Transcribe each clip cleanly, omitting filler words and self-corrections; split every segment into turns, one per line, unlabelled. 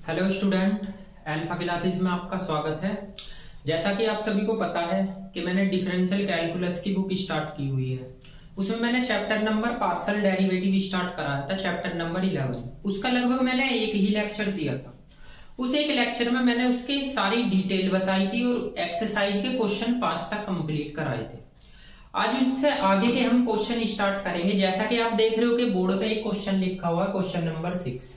Hello student, alpha classes में आपका स्वागत है। जैसा कि आप सभी को पता है कि मैंने डिफरेंशियल कैलकुलस की बुक स्टार्ट की हुई है। उसमें मैंने chapter number partial derivative start कराया था, चैप्टर नंबर 11। उसका लगभग मैंने एक ही लेक्चर दिया था। उस एक लेक्चर में मैंने उसकी सारी डिटेल बताई थी और एक्सरसाइज के क्वेश्चन 5 तक कंप्लीट कराए थे। आज उससे आगे के हम क्वेश्चन स्टार्ट करेंगे। जैसा कि आप देख रहे हो कि बोर्ड पे एक क्वेश्चन लिखा हुआ है, क्वेश्चन नंबर 6।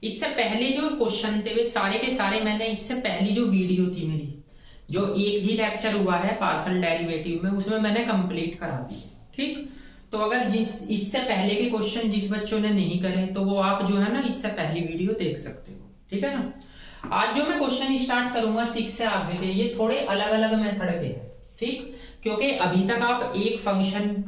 इससे पहले जो क्वेश्चन थे वे सारे के सारे मैंने इससे पहली जो वीडियो थी मेरी, जो एक ही लेक्चर हुआ है पार्शियल डेरिवेटिव में, उसमें मैंने कंप्लीट करा दी। ठीक, तो अगर इससे पहले के क्वेश्चन जिस बच्चों ने नहीं करे तो वो आप जो है ना इससे पहली वीडियो देख सकते हो। ठीक है ना। आज जो मैं क्वेश्चन स्टार्ट करूंगा 6 से आगे के, ये थोड़े अलग अलग मेथड के हैं। ठीक, क्योंकि अभी तक आप एक फंक्शन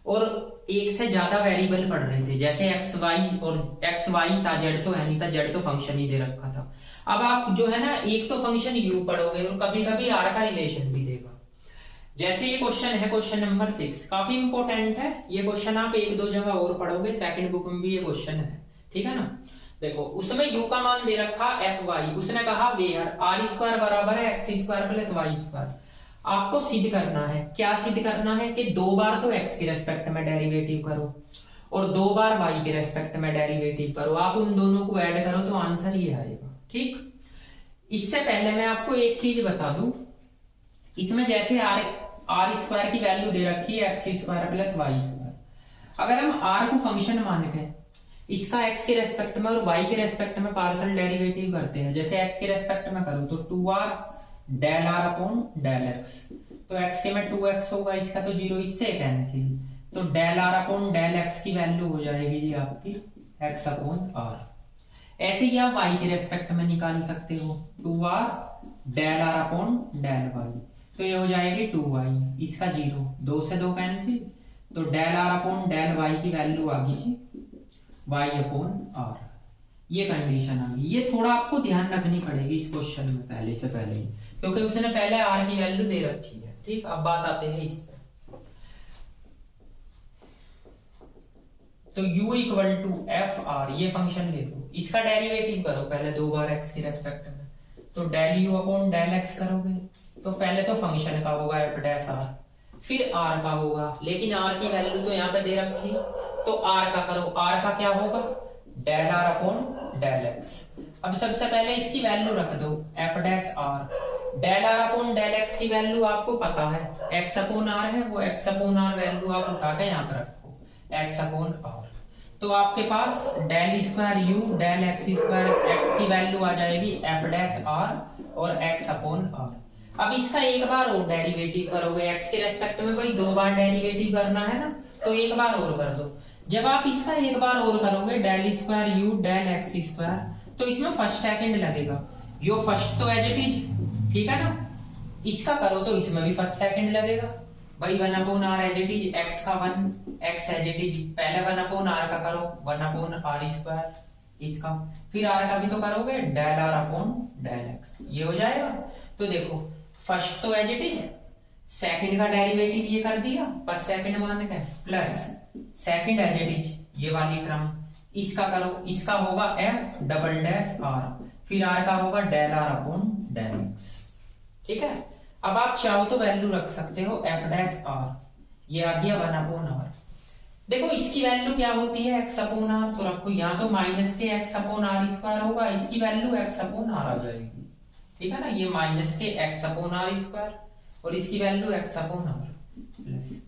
और एक से ज्यादा वेरिएबल पढ़ रहे थे, जैसे एक्स वाई, और एक्स वाई था, जेड तो है नहीं था, जेड तो फंक्शन ही दे रखा था। अब आप जो है ना एक तो फंक्शन यू पढ़ोगे और कभी कभी आर का रिलेशन भी देगा। जैसे ये क्वेश्चन है, क्वेश्चन नंबर 6, काफी इंपॉर्टेंट है ये क्वेश्चन। आप एक दो जगह और पढ़ोगे, सेकंड बुक में भी ये क्वेश्चन है। ठीक है ना। देखो, उसमें u का मान दे रखा एफ वाई। उसने कहा वेयर आर स्क्वायर बराबर है x square plus y square. आपको सिद्ध करना है, क्या सिद्ध करना है कि 2 बार तो x के रेस्पेक्ट में डेरिवेटिव करो और 2 बार y के रेस्पेक्ट में डेरिवेटिव करो। आप उन दोनों को ऐड करो तो आंसर ये आएगा। ठीक, इससे पहले मैं आपको एक चीज बता दूं। इसमें जैसे आर स्क्वायर की वैल्यू दे रखी है x square plus y square. अगर हम r को फंक्शन मान के इसका x के रेस्पेक्ट में और y के रेस्पेक्ट में पार्शियल डेरिवेटिव करते हैं, जैसे x के रेस्पेक्ट में करो तो 2r del r upon del x, तो x के में 2x होगा, इसका तो 0, इससे कैंसिल, तो del r upon del x की वैल्यू हो जाएगी जी आपकी x अपॉन आर। ऐसे ही आप y के रेस्पेक्ट में निकाल सकते हो, 2r del r upon del y, तो ये हो जाएगी 2y, इसका 0, 2 से 2 कैंसिल, तो del r upon del y की वैल्यू आ गई जी y अपॉन आर। ये कंडीशन आ गई। ये थोड़ा आपको ध्यान रखनी पड़ेगी इस क्वेश्चन में पहले से पहले ही, क्योंकि उसने पहले r की वैल्यू दे रखी है। ठीक, अब बात आते हैं इस पे। तो u equal to f r, ये फंक्शन ले लो, इसका डेरिवेटिव करो पहले 2 बार x के रेस्पेक्ट में, तो del u upon del x करोगे तो पहले तो फंक्शन का होगा एफ डैश आर, फिर r का होगा, लेकिन r की वैल्यू तो यहाँ पे दे रखी, तो r का करो, r का क्या होगा del r upon del x. अब सबसे पहले इसकी वैल्यू रख दो f dash r. Del r upon del x की वैल्यू आपको पता है एक्स अपॉन आर है, वो एक्स अपॉन आर वैल्यू आप उठा के यहाँ पे रखो एक्स अपॉन आर, तो आपके पास del square u del x square x की वैल्यू आ जाएगी एफ डैश आर और एक्स अपॉन आर। अब इसका एक बार और डेरिवेटिव करोगे एक्स के रेस्पेक्ट में, भाई 2 बार डेरिवेटिव करना है ना, तो एक बार और कर दो। जब आप इसका एक बार और करोगे del square u del x square, तो इसमें फर्स्ट सेकंड लगेगा, यो फर्स्ट तो एज इट इज, ठीक है ना। इसका करो तो इसमें भी फर्स्ट सेकंड लगेगा, भाई 1 upon r as it is, x का 1 एक्स एज इट इज, पहले 1 अपॉन आर का करो 1 अपॉन आर स्क्वायर, इसका फिर आर का भी तो करोगे del r upon del x, ये हो जाएगा। तो देखो फर्स्ट तो एज इट इज, सेकंड का डेरिवेटिव ये कर दिया फर्स्ट सेकंड मान के, plus second as it is ये वाली टर्म, इसका करो, इसका होगा एफ डबल डैश आर, फिर आर का होगा del r upon del x. ठीक है, अब आप चाहो तो वैल्यू रख सकते हो एफ डैश आर, ये आ गया 1 अपॉन आर। देखो इसकी वैल्यू क्या होती है एक्स अपॉन आर, तो रखो यहाँ तो माइनस के एक्स अपॉन आर स्क्वायर होगा, इसकी वैल्यू एक्स अपॉन आर आ जाएगी। ठीक है ना, ये माइनस के एक्स अपॉन आर स्क्वायर और इसकी value x upon r, plus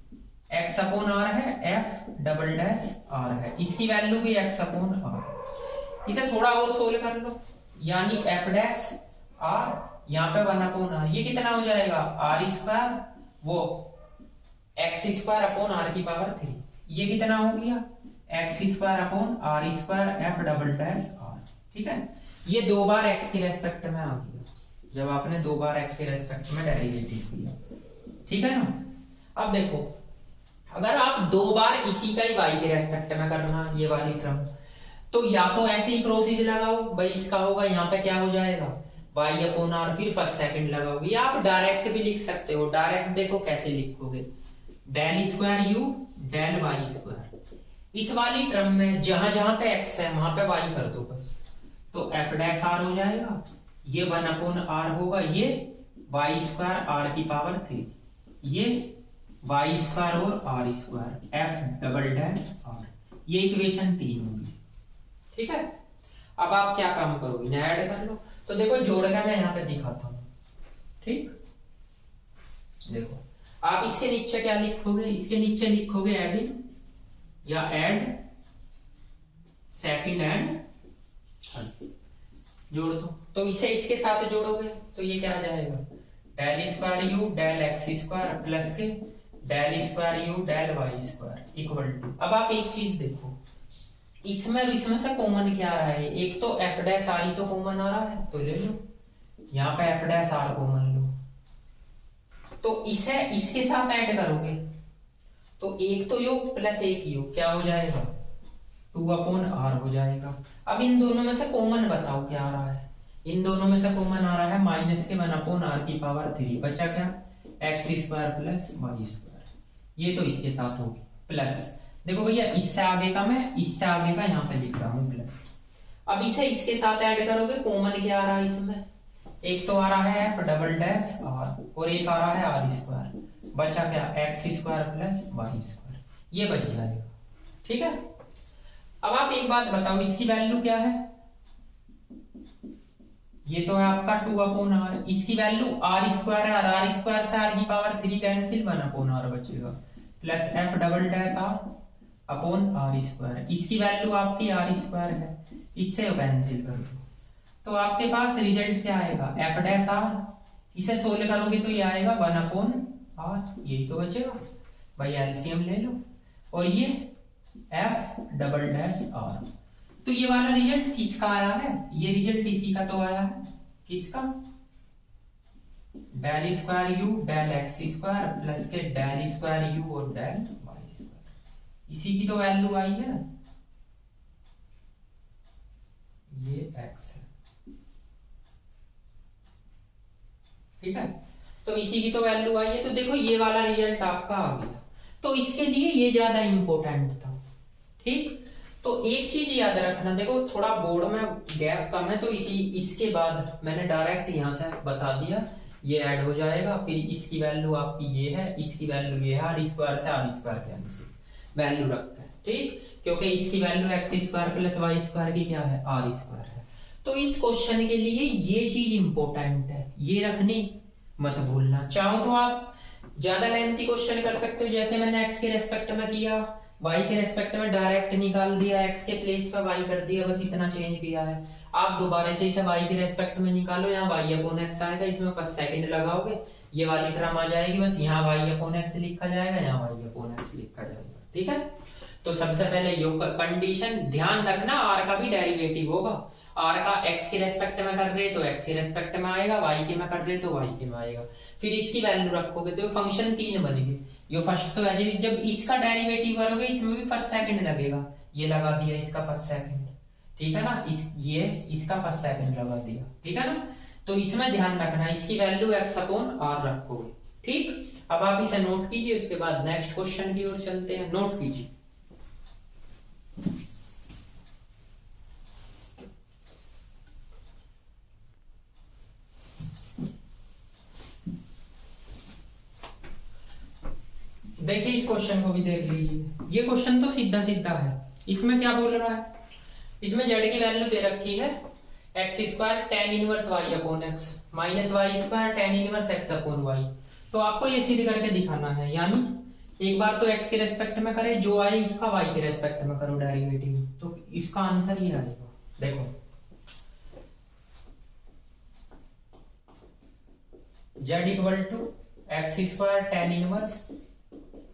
x upon r है एफ डबल डैश आर है, इसकी वैल्यू भी एक्स अपॉन आर। इसे थोड़ा और सोल्व कर लो, यानी एफ डैश आर यहाँ पे 1 अपॉन आर, ये कितना हो जाएगा आर स्क्वायर वो एक्स स्क्वायर अपॉन आर की पावर 3, ये कितना हो गया x square upon r square f double dash r. ठीक है, ये 2 बार एक्स के रेस्पेक्ट में आ गया जब आपने 2 बार एक्स के रेस्पेक्ट में डेरिवेटिव किया। ठीक है ना। अब देखो अगर आप 2 बार इसी का ही y के रेस्पेक्ट में करना ये वाली टर्म, तो या तो ऐसे ही प्रोसेस लगाओ, भाई इसका होगा यहाँ पे क्या हो जाएगा y अपॉन आर, फिर फर्स्ट सेकंड लगाओगे, या आप डायरेक्ट भी लिख सकते हो। डायरेक्ट देखो कैसे लिखोगे, del square u del y square, इस वाली टर्म में जहां जहां पे x है वहां पे y कर दो बस, तो एफ डैश आर हो जाएगा, ये 1/r होगा, ये वाई स्क्वायर आर की पावर 3, ये वाई स्क्वायर और r square f double dash r, ये इक्वेशन 3 होगी। ठीक है, अब आप क्या काम करोगे, ना ऐड कर लो। तो देखो जोड़ के मैं यहाँ पे दिखाता हूँ। ठीक, देखो आप इसके नीचे क्या लिखोगे, इसके नीचे लिखोगे एडिंग या एड सेकंड एंड जोड़ दो। तो इसे इसके साथ जोड़ोगे तो ये क्या आ जाएगा, del square u del x square plus के del square u del y square equal to. अब आप एक चीज देखो, इसमें और इसमें से कॉमन क्या आ रहा है, एक तो एफ डैश आर ही तो कॉमन आ रहा है, तो ले लो, यहाँ पे एफ डैश आर कॉमन लो। तो इसे इसके साथ ऐड करोगे तो एक तो योग प्लस एक योग क्या हो जाएगा, 2/r हो जाएगा। अब इन दोनों में से कॉमन बताओ क्या आ रहा है, इन दोनों में से कॉमन आ रहा है माइनस के 1/r की पावर 3, बचा क्या, x square plus y square, ये तो इसके साथ होगी प्लस। देखो भैया इससे आगे का मैं इससे आगे का यहाँ पे लिख रहा हूँ प्लस। अब इसे इसके साथ ऐड करोगे, कॉमन क्या आ रहा है इसमें, एक तो आ रहा है एफ डबल डैश आर और एक आ रहा है आर स्क्वायर, बचा क्या x square plus y square, ये बच जाएगा। ठीक है, अब आप एक बात बताओ, इसकी वैल्यू क्या है, ये तो है आपका 2/r, इसकी वैल्यू आर स्क्वायर है, आर स्क्वायर से आर की पावर 3 कैंसिल, 1/r बचेगा plus f double dash r upon r square, इसकी वैल्यू आपकी आर स्क्वायर है, इससे कैंसिल कर दो तो आपके पास रिजल्ट क्या आएगा, एफ डैश आर, इसे सोल्व करोगे तो ये आएगा 1/r, यही तो बचेगा भाई, एलसीएम ले लो, और ये एफ डबल डैश आर। तो ये वाला रिजल्ट किसका आया है, ये रिजल्ट इसी का तो आया है, किसका, del square u del x square plus के डेल स्क्वायर यू और डेल वाई स्क्वायर, इसी की तो वैल्यू आई है, ये एक्स है। ठीक है, तो इसी की तो वैल्यू आई है, तो देखो ये वाला रिजल्ट आपका आ गया, तो इसके लिए ये ज्यादा इंपॉर्टेंट था। ठीक, तो एक चीज याद रखना, देखो थोड़ा बोर्ड में गैप कम है तो इसके बाद मैंने डायरेक्ट यहां से बता दिया, ये ऐड हो जाएगा, फिर इसकी वैल्यू आपकी ये है, इसकी वैल्यू ये है, आर स्क्वायर से आर स्क्वायर कैंसिल वैल्यू रखते हैं। ठीक, क्योंकि इसकी value x square plus y square की क्या है, आर स्क्वायर है। तो इस क्वेश्चन के लिए ये चीज इंपॉर्टेंट है, ये रखनी मत भूलना। चाहो तो आप ज्यादा लेंथी क्वेश्चन कर सकते हो, जैसे मैंने एक्स के रेस्पेक्ट में किया, वाई के रेस्पेक्ट में डायरेक्ट निकाल दिया, एक्स के प्लेस पर वाई कर दिया, बस इतना चेंज किया है। आप दोबारा से इसे वाई के रेस्पेक्ट में निकालो, यहाँ वाई अपॉन एक्स आएगा, इसमें फर्स्ट सेकंड लगाओगे, ये वाली टर्म आ जाएगी, बस यहाँ वाई अपॉन एक्स लिखा जाएगा, यहाँ वाई अपॉन एक्स लिखा जाएगा। ठीक है, तो सबसे पहले योग कंडीशन ध्यान रखना, आर का भी डेरिवेटिव होगा, आर का एक्स के रेस्पेक्ट में कर रहे तो एक्स के रेस्पेक्ट में आएगा, वाई के में कर रहे तो वाई के में आएगा, फिर इसकी वैल्यू रखोगे तो फंक्शन 3 बनेंगे। ये फर्स्ट तो है, जब इसका डेरिवेटिव करोगे इसमें भी फर्स्ट सेकंड लगेगा, ये लगा दिया इसका फर्स्ट सेकंड, ठीक है ना, ये इसका फर्स्ट सेकंड लगा दिया, ठीक है ना। तो इसमें ध्यान रखना, इसकी वैल्यू एक्स अपॉन आर रखोगे। ठीक, अब आप इसे नोट कीजिए, उसके बाद नेक्स्ट क्वेश्चन की ओर चलते हैं। नोट कीजिए, देखिए इस क्वेश्चन को भी देख लीजिए। ये क्वेश्चन तो सीधा सीधा है, इसमें क्या बोल रहा है, इसमें जेड की वैल्यू दे रखी है x square tan inverse y upon x minus y square tan inverse x upon y. तो आपको ये सिद्ध करके दिखाना है, यानी एक बार तो एक्स के रेस्पेक्ट में करे, जो आए उसका वाई के रेस्पेक्ट में करो डेरिवेटिव, तो इसका आंसर ये आएगा। देखो z equal to x square tan inverse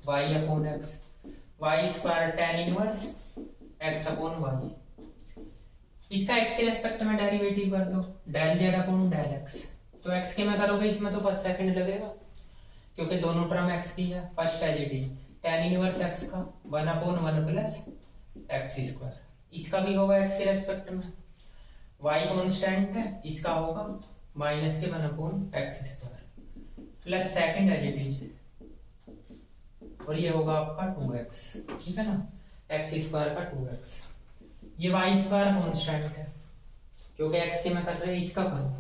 y upon x y square tan inverse x upon y, इसका एक्स के रेस्पेक्ट में डेरिवेटिव कर दो, del z upon del x. तो एक्स के में करोगे इसमें तो फर्स्ट सेकंड लगेगा, क्योंकि दोनों टर्म एक्स की है, first as it is tan inverse x का 1/1 प्लस एक्स स्क्वायर, इसका भी होगा एक्स के रेस्पेक्ट में, वाई कांस्टेंट है, इसका होगा माइनस के 1/x square plus second as it is, और ये होगा आपका 2x, ठीक है ना, एक्स स्क्वायर का 2x, ये वाई स्क्वायर कांस्टेंट है, क्योंकि एक्स के में कर रहे हैं, इसका करो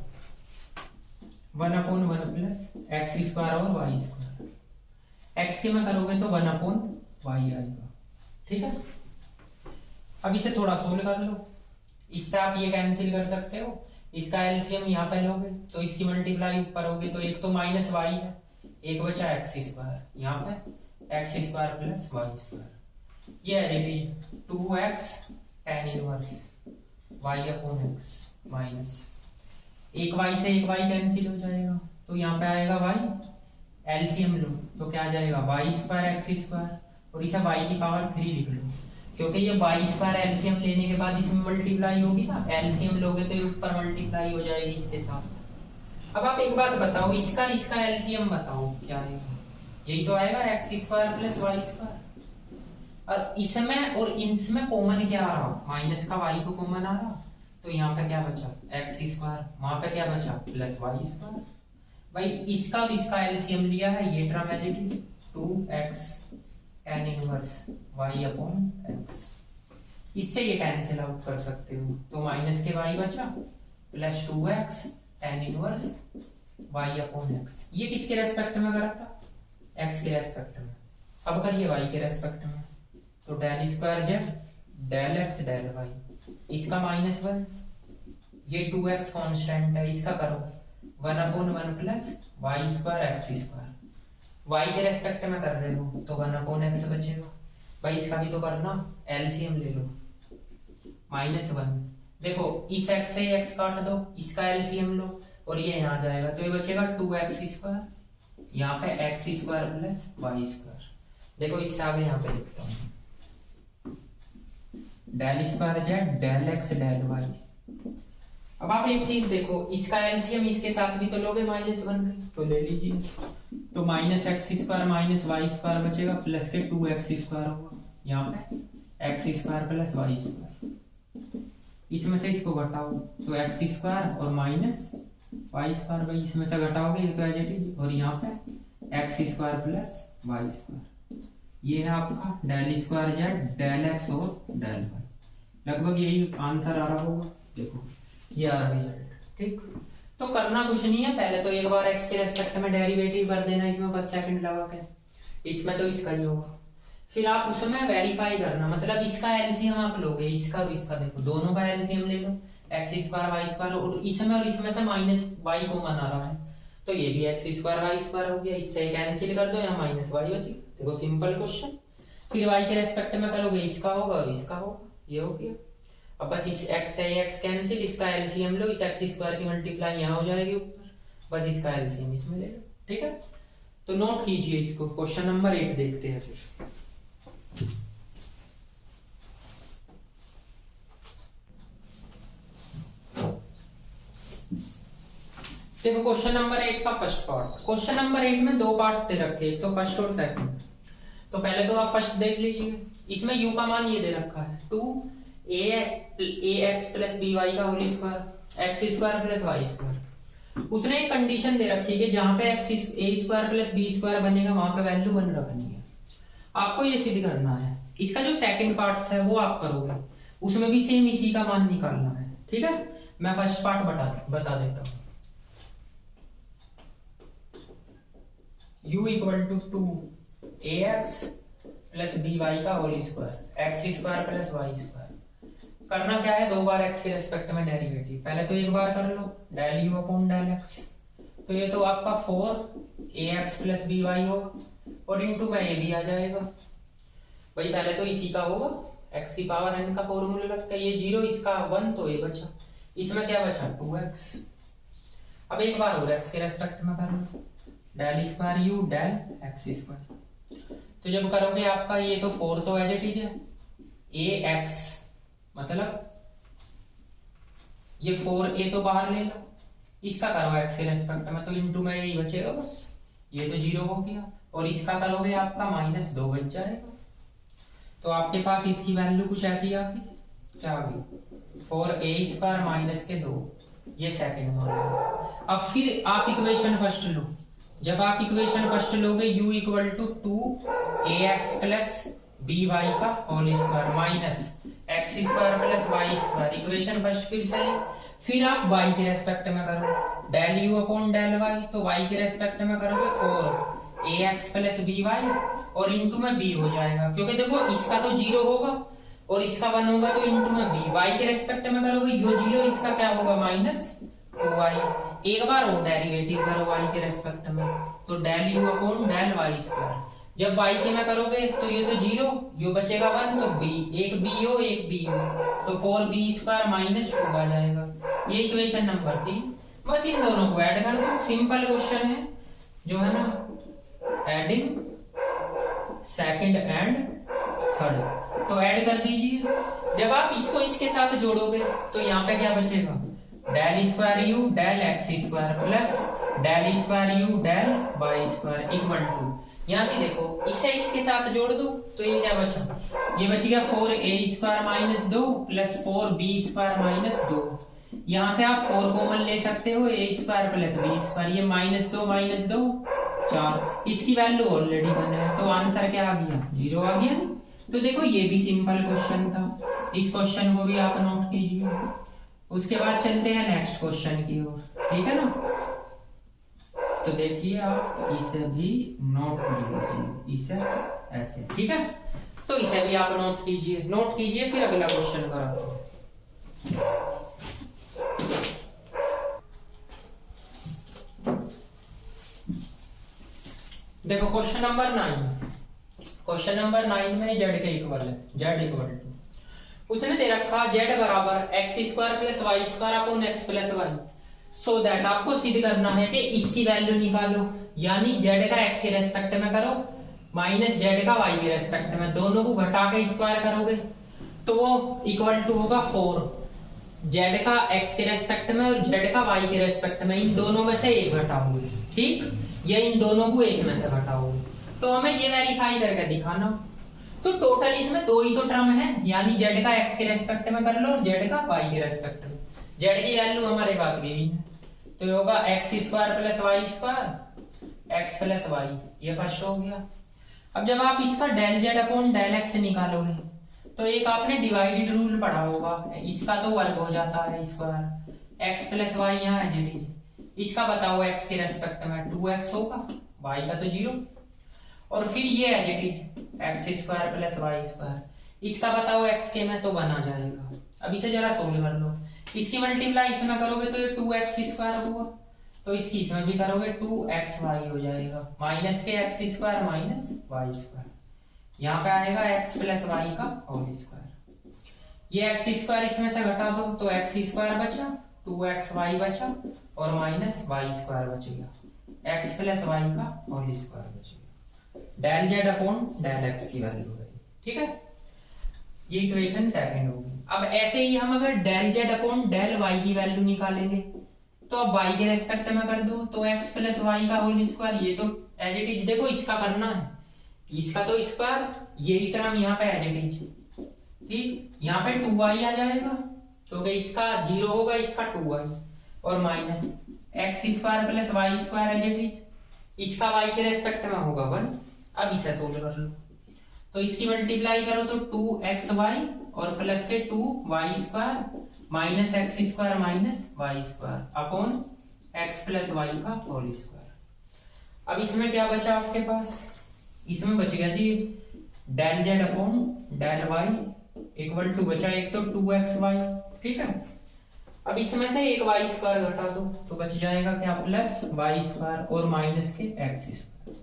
1/1 प्लस एक्स स्क्वायर और वाई स्क्वायर। एक्स के में करोगे तो 1/y आएगा, ठीक है। अब इसे थोड़ा सोल्व कर लो, इससे आप ये कैंसिल कर सकते हो, इसका एलसीएम यहाँ पे लोगे तो इसकी मल्टीप्लाई ऊपर होगी, तो एक तो माइनस वाई है, एक बचा एक्स स्क्वायर, यहाँ पे x square plus y square, ये आ जाएगी 2x tan inverse y upon x minus एक y से एक y कैंसिल हो जाएगा, तो यहाँ पे आएगा y, एलसीएम लो तो क्या आ जाएगा y स्क्वायर एक्स स्क्वायर, और इसे y की पावर 3 लिख लो, क्योंकि ये y स्क्वायर एलसीएम लेने के बाद इसमें मल्टीप्लाई होगी ना, एलसीएम लोगे तो ये ऊपर मल्टीप्लाई हो जाएगी इसके साथ। अब आप एक बात बताओ, इसका एलसीएम बताओ क्या आएगा, यही तो आएगा x square plus y square, और इसमें और इसमें कॉमन क्या आ रहा, माइनस का y तो कॉमन आ रहा, तो यहाँ पे क्या बचा एक्स स्क्वायर, वहां पे क्या बचा प्लस वाई स्क्वायर। भाई इसका और इसका एलसीएम लिया है, ये टर्म है 2x tan inverse y upon x, इससे ये कैंसिल आउट कर सकते हो, तो माइनस के y बचा plus 2x tan inverse y upon x। ये किसके रेस्पेक्ट में करा था, x के रेस्पेक्ट में। अब करिए y के रेस्पेक्ट में, तो del square z del x del y, इसका -1, ये 2x कांस्टेंट है, इसका करो 1/1 plus y square x square, y के रेस्पेक्ट में कर रहे हो तो 1/x बचेगा। भाई इसका भी तो करना, एलसीएम ले लो -1, देखो इस x से x काट दो, इसका एलसीएम लो और ये यहाँ जाएगा, तो ये बचेगा 2x स्क्वायर, यहाँ पे x square plus y square. देखो इससे आगे यहाँ पे लिखता हूँ del square z del x del y। अब आप एक चीज देखो, इसका एलसीएम इसके साथ भी तो लोगे -1 के, तो ले लीजिए, तो -x square minus y square बचेगा, प्लस के 2x स्क्वायर होगा, यहाँ पे x square plus y square, इसमें से इसको घटाओ तो x स्क्वायर और माइनस वाई स्क्वायर, भाई इसमें से घटाओगे ये तो एज इट इज, और यहाँ पे x square plus y square, ये है आपका del square z del x और डेल y। लगभग यही आंसर आ रहा होगा, देखो ये आ रहा रिजल्ट, ठीक। तो करना कुछ नहीं है, पहले तो एक बार x के रेस्पेक्ट में डेरिवेटिव कर देना, इसमें फर्स्ट सेकंड लगा के, इसमें तो इसका ही होगा, फिर आप उसमें वेरीफाई करना, मतलब इसका एलसीएम आप लोगे, इसका और इसका, देखो दोनों का एलसीएम ले लो, एक्स स्क्वायर वाई स्क्वायर, और इसमें से माइनस वाई कॉमन आ रहा है, तो ये भी एक्स स्क्वायर वाई स्क्वायर हो गया, इससे कैंसिल कर दो, यहाँ माइनस वाई बची, देखो सिंपल क्वेश्चन। फिर वाई के रेस्पेक्ट में करोगे, इसका होगा और इसका होगा, ये हो गया। अब बस इस x का x कैंसिल, इसका एलसीएम लो, इस x स्क्वायर की मल्टीप्लाई यहाँ हो जाएगी ऊपर, बस इसका एलसीएम इसमें ले लो, ठीक है। तो नोट कीजिए इसको, क्वेश्चन नंबर 8 देखते हैं फिर। देखो क्वेश्चन नंबर 8 का फर्स्ट पार्ट, क्वेश्चन नंबर 8 में 2 पार्ट्स दे रखे हैं, एक तो फर्स्ट और सेकंड। तो पहले तो आप फर्स्ट देख लीजिए, इसमें u का मान ये दे रखा है 2ax प्लस by का whole square x square plus y square. उसने एक कंडीशन दे रखी है कि जहां पे x a square plus b square बनेगा वहां पे वैल्यू 1 रखनी है, आपको ये सिद्ध करना है। इसका जो सेकंड पार्ट है वो आप करोगे, उसमें भी सेम इसी का मान निकालना है, ठीक है। मैं फर्स्ट पार्ट बता देता हूं। u equal to 2ax plus by का whole square x square plus y square. करना क्या है, 2 बार x के रेस्पेक्ट में डेरिवेटिव, पहले तो एक बार कर लो del u upon del x, तो ये तो आपका 4ax प्लस by होगा, और इनटू में ये भी आ जाएगा। भाई पहले तो इसी का होगा, x की पावर n का फॉर्मूला लगता है, ये 0 इसका 1, तो ये बचा, इसमें क्या बचा 2x। अब एक बार और x के रेस्पेक्ट में कर लो del square u del x square, तो जब करोगे आपका ये तो 4 तो एज इट इज है, ax मतलब ये 4a तो बाहर ले लो, इसका करो x के रेस्पेक्ट में, तो इनटू में यही बचेगा बस, ये तो 0 हो गया, और इसका करोगे आपका -2 बच जाएगा। तो आपके पास इसकी वैल्यू कुछ ऐसी आ गई, क्या आ गई 4a स्क्वायर माइनस के 2, ये सेकंड मान। अब फिर आप इक्वेशन फर्स्ट लो, जब आप इक्वेशन फर्स्ट लोगे u equal to 2ax plus by का whole square minus x square plus y square, equation first फिर से फिर आप y के रेस्पेक्ट में करो del u upon del y, तो y के रेस्पेक्ट में करोगे 4ax प्लस by और इंटू में b हो जाएगा, क्योंकि देखो इसका तो 0 होगा और इसका 1 होगा, तो इंटू में b। y के रेस्पेक्ट में करोगे जो 0 इसका क्या होगा माइनस 2y। एक बार और डेरिवेटिव करो y के रेस्पेक्ट में, तो del u upon del y square. जब y के में करोगे तो ये तो 0, जो बचेगा 1, तो b, एक b हो एक b हो, तो 4b स्क्वायर माइनस 2 आ जाएगा। ये इक्वेशन नंबर 3। बस इन दोनों को ऐड कर दो, सिंपल क्वेश्चन है जो है ना, एडिंग सेकंड एंड थर्ड। तो ऐड कर दीजिए। जब आप इसको इसके साथ जोड़ोगे तो यहाँ पे क्या बचेगा, del square u del x square plus del square u del y square equal to, यहाँ से देखो इसे इसके साथ जोड़ दो तो ये क्या बचा, ये बच गया 4a square minus 2 plus 4b square minus 2। यहाँ से आप 4 कॉमन ले सकते हो, a square plus b square, ये माइनस 2 4, इसकी वैल्यू ऑलरेडी 1 है, तो आंसर क्या आ गया 0 आ गया। तो देखो ये भी सिंपल क्वेश्चन था, इस क्वेश्चन को भी आप नोट कीजिए। उसके बाद चलते हैं नेक्स्ट क्वेश्चन की ओर, ठीक है ना। तो देखिए आप इसे भी नोट कर लीजिए, इसे ऐसे, ठीक है। तो इसे भी आप नोट कीजिए, फिर अगला क्वेश्चन कराते हैं। देखो क्वेश्चन नंबर 9 में z के इक्वल है, z इक्वल टू, उसने दे रखा z बराबर x square plus y square upon x plus y. So that आपको सिद्ध करना है कि इसकी वैल्यू निकालो, यानी z का x के रेस्पेक्ट में करो माइनस z का y के रेस्पेक्ट में, दोनों को घटा के स्क्वायर करोगे तो वो इक्वल टू होगा 4, z का x के रेस्पेक्ट में और z का y के रेस्पेक्ट में, इन दोनों में से एक घटाओगे, ठीक, या इन दोनों को एक में से घटाओगे। तो हमें ये वेरीफाई करके दिखाना। तो टोटल इसमें 2 ही तो टर्म है, यानी z का x के रेस्पेक्ट में कर लो और z का y के रेस्पेक्ट में। z की वैल्यू हमारे पास गिवन है, तो ये होगा x square plus y square x plus y, ये फर्स्ट हो गया। अब जब आप इसका del z upon del x निकालोगे तो एक आपने डिवाइडेड रूल पढ़ा होगा, इसका तो वर्ग हो जाता है स्क्वायर, एक्स प्लस वाई यहाँ है जेड, इसका बताओ एक्स के रेस्पेक्ट में 2x होगा, वाई का तो 0, और फिर ये है z x square plus y square, इसका बताओ एक्स के में तो 1 आ जाएगा। अब इसे जरा सोल्व कर लो, इसकी मल्टीप्लाई इसमें करोगे तो ये 2x स्क्वायर होगा, तो इसकी इसमें भी करोगे 2xy हो जाएगा, माइनस के x square minus y square, यहाँ पे आएगा x प्लस वाई का होल स्क्वायर। ये एक्स स्क्वायर इसमें से घटा दो तो एक्स स्क्वायर बचा, 2xy बचा और माइनस वाई स्क्वायर बच गया, x प्लस वाई का होल स्क्वायर बच गया। Del z upon del x की वैल्यू है, ठीक है, ये इक्वेशन सेकंड होगी। अब ऐसे ही हम अगर del z upon del y की वैल्यू निकालेंगे तो अब y के रेस्पेक्ट में कर दो, तो x प्लस वाई का होल स्क्वायर, ये तो एज इट इज, देखो इसका करना है, इसका तो स्क्वायर, ये टर्म यहाँ पे एज इट इज, ठीक, यहाँ पे 2y आ जाएगा क्योंकि इसका 0 होगा, इसका 2y और minus x square plus y square as it is, इसका y के रेस्पेक्ट में होगा 1। अब इसे सोल्व कर लो, तो इसकी मल्टीप्लाई करो तो 2xy और प्लस के 2y square minus x square minus y square upon x plus y का होल स्क्वायर। अब इसमें क्या बचा आपके पास, इसमें बच गया जी del z upon del y equal to बचा एक तो 2xy, ठीक है। अब इसमें से एक वाई स्क्वायर घटा दो तो बच जाएगा क्या, प्लस वाई स्क्वायर और माइनस के एक्स स्क्वायर,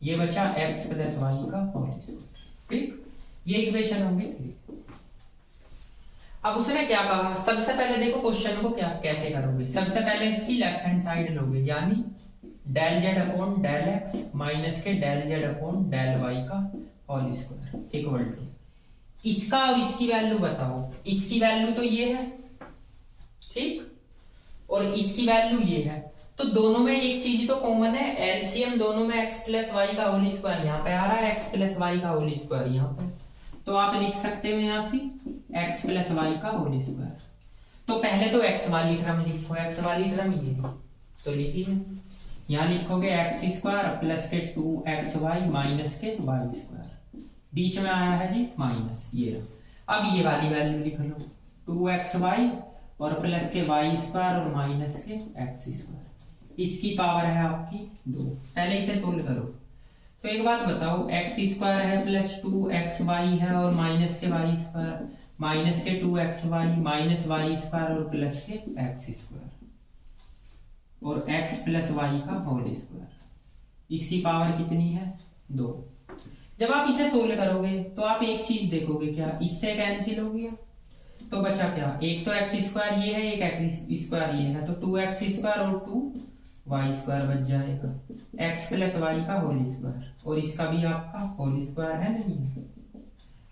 ये बचा एक्स प्लस वाई का होल स्क्वायर, ठीक, ये इक्वेशन होंगे 3। अब उसने क्या कहा, सबसे पहले देखो क्वेश्चन को क्या कैसे करोगे, सबसे पहले इसकी लेफ्ट हैंड साइड लोगे, यानी del z upon del x minus के del z upon del y का होल स्क्वायर इक्वल टू, इसका और इसकी वैल्यू बताओ, इसकी वैल्यू तो ये है, ठीक, और इसकी वैल्यू ये है, तो दोनों में एक चीज तो कॉमन है, एलसीएम दोनों में एक्स प्लस वाई का होल स्क्वायर यहाँ पे आ रहा है, एक्स प्लस वाई का होल स्क्वायर यहाँ पे, तो आप लिख सकते हो यहाँ से x प्लस वाई का होल स्क्वायर। तो पहले तो x वाली टर्म लिखो, x वाली टर्म ये तो लिखिए, यहाँ लिखोगे एक्स स्क्वायर प्लस के 2xy माइनस के वाई स्क्वायर, बीच में आया है जी माइनस, ये रहा। अब ये वाली वैल्यू लिख लो 2xy और प्लस के वाई स्क्वायर और माइनस के एक्स स्क्वायर, इसकी पावर है आपकी 2। पहले इसे सोल्व करो। तो एक बात बताओ, एक्स स्क्वायर है प्लस 2xy है और माइनस के वाई स्क्वायर माइनस के 2xy माइनस वाई स्क्वायर और प्लस के एक्स स्क्वायर और x प्लस वाई का होल स्क्वायर, इसकी पावर कितनी है 2। जब आप इसे सोल्व करोगे तो आप एक चीज देखोगे, क्या इससे कैंसिल हो गया तो बचा क्या, एक तो एक्स स्क्वायर ये है, एक एक्स स्क्वायर ये है, तो 2x स्क्वायर और 2y स्क्वायर बच जाएगा, x प्लस वाई का होल स्क्वायर और इसका भी आपका होल स्क्वायर है नहीं है।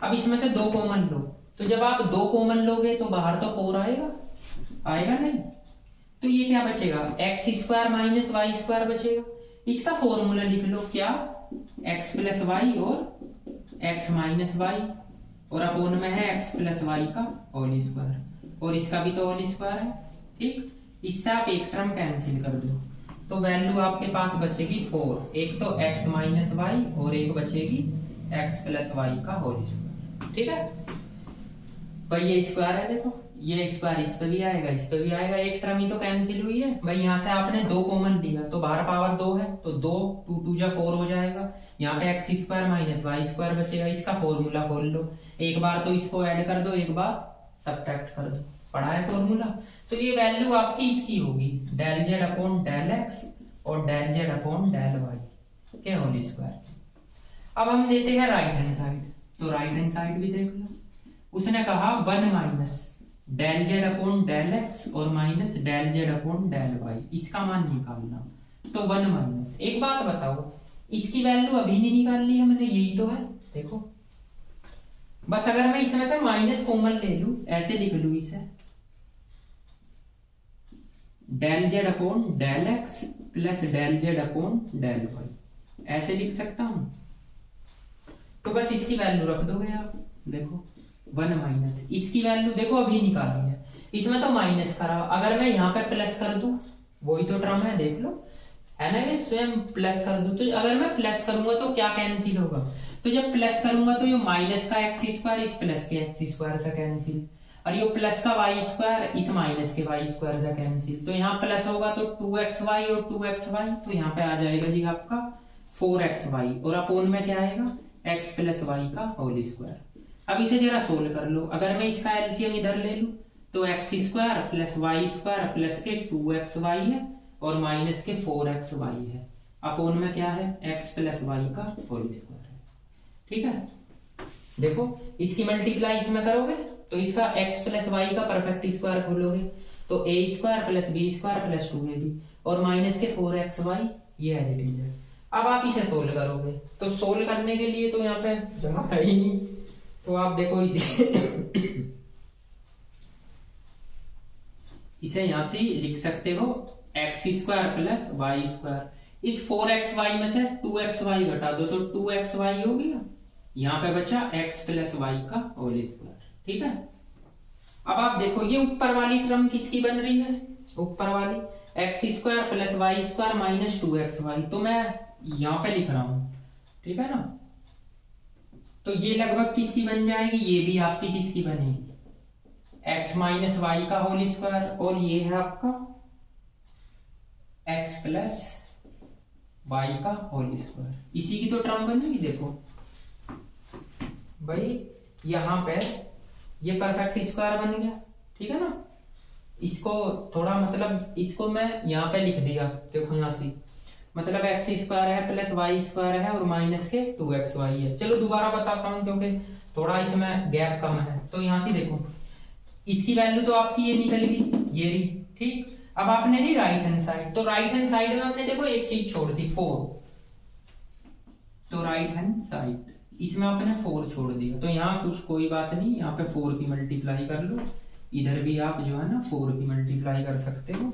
अब इसमें से 2 कॉमन लो, तो जब आप 2 कॉमन लोगे तो बाहर तो 4 आएगा, आएगा नहीं, तो ये क्या बचेगा, x square minus y square बचेगा। इसका फॉर्मूला लिख लो, क्या, x प्लस वाई और x माइनस वाई और अपोन में है x प्लस वाई का होल स्क्वायर और इसका भी तो होल स्क्वायर है। ठीक, इससे आप एक टर्म कैंसिल कर दो तो वैल्यू आपके पास बचेगी 4, एक तो x माइनस वाई और एक बचेगी x प्लस वाई का होल स्क्वायर। ठीक है भाई, ये स्क्वायर है, देखो ये स्क्वायर इस पे भी आएगा, इस पे भी आएगा, एक टर्म ही तो कैंसिल हुई है भाई। यहाँ से आपने 2 कॉमन लिया तो बाहर पावर 2 है, तो 2 2 2 जा 4 हो जाएगा, यहाँ पे x square minus y square बचेगा। इसका फॉर्मूला खोल लो, एक बार तो इसको ऐड कर दो, एक बार सब्ट्रैक्ट कर दो, पढ़ा है फॉर्मूला। तो ये वैल्यू आपकी इसकी होगी del z upon del x और del z upon del y के होल स्क्वायर। अब हम देते हैं राइट हैंड साइड, तो राइट हैंड साइड भी देख लो। उसने कहा 1 minus del z upon del x और minus del z upon del y, इसका मान निकालना। तो 1 माइनस, एक बात बताओ, इसकी वैल्यू अभी नहीं निकाल ली हमने, यही तो है, देखो बस अगर मैं इसमें से माइनस कॉमन ले लूं, ऐसे लिख लूं इसे, del z upon del x plus del z upon del y, ऐसे लिख सकता हूं। तो बस इसकी वैल्यू रख दोगे आप, देखो 1 माइनस, इसकी वैल्यू देखो अभी निकाली है, इसमें तो माइनस करा, अगर मैं यहाँ पे प्लस कर दूं, वही तो टर्म है, देख लो है ना, ये स्वयं प्लस कर दूं, तो अगर मैं प्लस करूंगा तो क्या कैंसिल होगा, तो जब प्लस करूंगा तो ये माइनस का एक्स स्क्वायर इस प्लस के एक्स स्क्वायर से कैंसिल, और ये प्लस का वाई स्क्वायर इस माइनस के वाई स्क्वायर से कैंसिल, तो यहाँ प्लस होगा तो 2xy और 2xy, तो यहाँ पे आ जाएगा जी आपका 4xy और अपोन में क्या आएगा x प्लस वाई का होल स्क्वायर। अब इसे जरा सोल्व कर लो, अगर मैं इसका एलसीएम इधर ले लूं तो x square plus y square plus के 2xy है और माइनस के 4xy है, अपोन में क्या है x प्लस वाई का होल स्क्वायर है। ठीक है, देखो इसकी मल्टीप्लाई इसमें करोगे तो इसका x प्लस वाई का परफेक्ट स्क्वायर खोलोगे तो a square plus b square plus 2ab और माइनस के 4xy, ये एज इट इज है। अब आप इसे सोल्व करोगे तो सोल्व करने के लिए तो यहाँ पे जगह है ही नहीं, तो आप देखो इसे यहां से लिख सकते हो x square plus y square, इस 4xy में से 2xy घटा दो तो 2xy हो गया, यहाँ पे बचा x प्लस वाई का होल स्क्वायर। ठीक है, अब आप देखो ये ऊपर वाली टर्म किसकी बन रही है, ऊपर वाली x square plus y square minus 2xy, तो मैं यहाँ पे लिख रहा हूं, ठीक है ना, तो ये लगभग किसकी बन जाएगी, ये भी आपकी किसकी बनेगी, x माइनस वाई का होल स्क्वायर, और ये है आपका x प्लस वाई का होल स्क्वायर, इसी की तो टर्म बनेगी। देखो भाई यहां पे ये परफेक्ट स्क्वायर बन गया, ठीक है ना, इसको थोड़ा मतलब इसको मैं यहां पे लिख दिया, देखो यहां से मतलब एक्स स्क्वायर है प्लस वाई स्क्वायर है और माइनस के 2xy है। चलो दोबारा बताता हूं क्योंकि थोड़ा इसमें गैप कम है, तो यहां से देखो इसकी वैल्यू तो आपकी ये निकल गई, ये रही, ठीक। अब आपने ली राइट हैंड साइड, तो राइट हैंड साइड में हमने देखो एक चीज छोड़ दी 4, तो राइट हैंड साइड इसमें आपने 4 छोड़ दिया, तो यहाँ कुछ कोई बात नहीं, यहाँ पे 4 की मल्टीप्लाई कर लो, इधर भी आप जो है ना 4 की मल्टीप्लाई कर सकते हो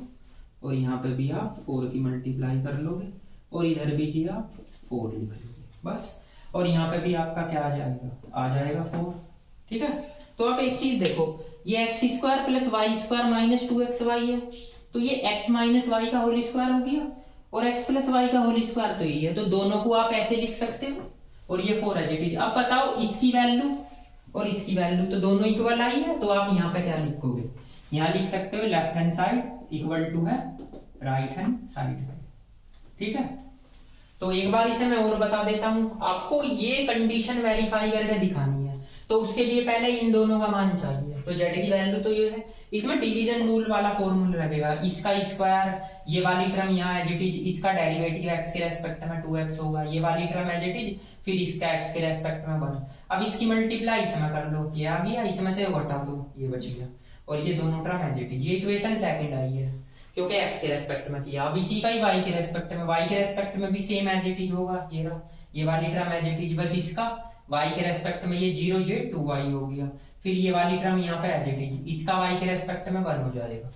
और यहाँ पे भी आप 4 की मल्टीप्लाई कर लोगे और इधर भी जी आप 4 लिख लोगे बस, और यहाँ पे भी आपका क्या आ जाएगा 4। ठीक है, तो आप एक चीज देखो, ये x square plus y square minus 2xy है, तो ये x माइनस वाई का होल स्क्वायर हो गया और x प्लस वाई का होल स्क्वायर तो ये है, तो दोनों को आप ऐसे लिख सकते हो और ये 4 एज इट इज। अब बताओ इसकी वैल्यू और इसकी वैल्यू तो दोनों इक्वल आई है, तो आप यहाँ पे क्या लिखोगे, यहाँ लिख सकते हो left hand side equal to है राइट हैंड साइड है। ठीक है, तो एक बार इसे मैं और बता देता हूं, आपको ये कंडीशन वेरीफाई करके दिखानी है, तो उसके लिए पहले इन दोनों का मान चाहिए। तो जेड की वैल्यू तो ये है, इसमें डिवीजन रूल वाला फॉर्मूला लगेगा, इसका स्क्वायर, ये वाली टर्म यहाँ एज इट इज, इसका डेरिवेटिव एक्स के रेस्पेक्ट में 2x होगा, ये वाली टर्म एज इट इज, फिर इसका एक्स के रेस्पेक्ट में 1। अब इसकी मल्टीप्लाई इसमें कर लो, ये आ गया, इसमें से घटा दो, ये बच गया, और ये दोनों टर्म एज इट इज। ये इक्वेशन सेकंड आई है क्योंकि x के रेस्पेक्ट में किया। अब इसी का ही y के रेस्पेक्ट में, y के रेस्पेक्ट में भी सेम एज इट इज होगा, ये रहा, ये वाली टर्म एज इट इज, बस इसका y के रेस्पेक्ट में ये 0 ये 2y हो गया, फिर ये वाली टर्म यहाँ पे एज इट इज, इसका y के रेस्पेक्ट में 1 हो जाएगा।